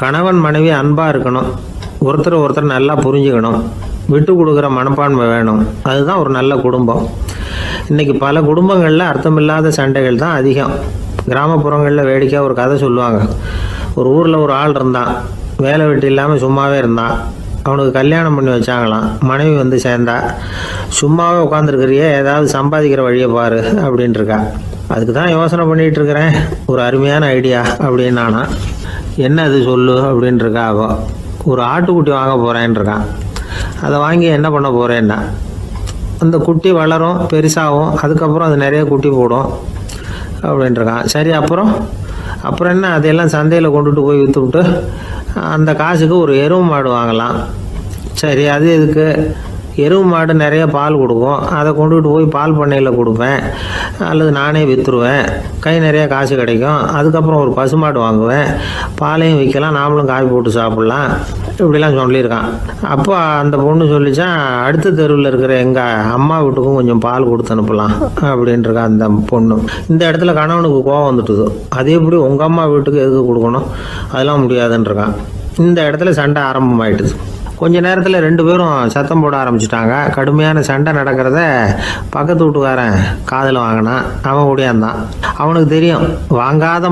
கணவன் மனைவி அன்பாக இருக்கணும், ஒருத்தர் ஒருத்தர் நல்லா புரிஞ்சுக்கணும், விட்டு கொடுக்குற மனப்பான்மை வேணும். அதுதான் ஒரு நல்ல குடும்பம். இன்னைக்கு பல குடும்பங்களில் அர்த்தமில்லாத சண்டைகள் தான் அதிகம். கிராமப்புறங்களில் வேடிக்கையாக ஒரு கதை சொல்லுவாங்க. ஒரு ஊரில் ஒரு ஆள் இருந்தான், வேலை வெட்டி இல்லாமல் சும்மாவே இருந்தான். அவனுக்கு கல்யாணம் பண்ணி வச்சாங்களாம். மனைவி வந்து சேர்ந்தா. சும்மாவே உட்காந்துருக்கிறியே, ஏதாவது சம்பாதிக்கிற வழியை பாரு அப்படின்ட்டு இருக்கா. அதுக்கு தான் யோசனை பண்ணிகிட்டு இருக்கிறேன், ஒரு அருமையான ஐடியா அப்படின்னு நானா. என்ன அது சொல்லு அப்படின்ட்டு இருக்கா அவ. ஒரு ஆட்டுக்குட்டி வாங்க போகிறேன்னு இருக்கான். அதை வாங்கி என்ன பண்ண போகிறேன்னா, அந்த குட்டி வளரும், பெருசாகும், அதுக்கப்புறம் அது நிறைய குட்டி போடும் அப்படின்ட்டுருக்கான். சரி, அப்புறம் அப்புறம் என்ன, அதையெல்லாம் சந்தையில் கொண்டுட்டு போய் விற்றுவிட்டு அந்த காசுக்கு ஒரு எருவு மாடு வாங்கலாம். சரி, அது எதுக்கு? எருவு மாடு நிறைய பால் கொடுக்கும், அதை கொண்டுகிட்டு போய் பால் பண்ணையில் கொடுப்பேன், அல்லது நானே விற்றுருவேன், கை நிறைய காசு கிடைக்கும். அதுக்கப்புறம் ஒரு பசுமாடு வாங்குவேன், பாலையும் விற்கலாம், நாமளும் காய் போட்டு சாப்பிட்லாம், இப்படிலாம் சொல்லியிருக்கான். அப்போ அந்த பொண்ணு சொல்லிச்சான், அடுத்த தெருவில் இருக்கிற எங்கள் அம்மா வீட்டுக்கும் கொஞ்சம் பால் கொடுத்து அனுப்பலாம் அப்படின்ட்டுருக்கா அந்த பொண்ணு. இந்த இடத்துல கணவனுக்கு கோவம் வந்துட்டுது. அது எப்படி உங்கள் அம்மா வீட்டுக்கு எதுக்கு கொடுக்கணும், அதெல்லாம் முடியாதுன்றிருக்கான். இந்த இடத்துல சண்டை ஆரம்பமாயிட்டுது. கொஞ்ச நேரத்தில் ரெண்டு பேரும் சத்தம் போட ஆரம்பிச்சிட்டாங்க. கடுமையான சண்டை நடக்கிறத பக்கத்து வீட்டுக்காரன் காதில் வாங்கினான். அவன் ஓடியாந்தான். அவனுக்கு தெரியும், வாங்காத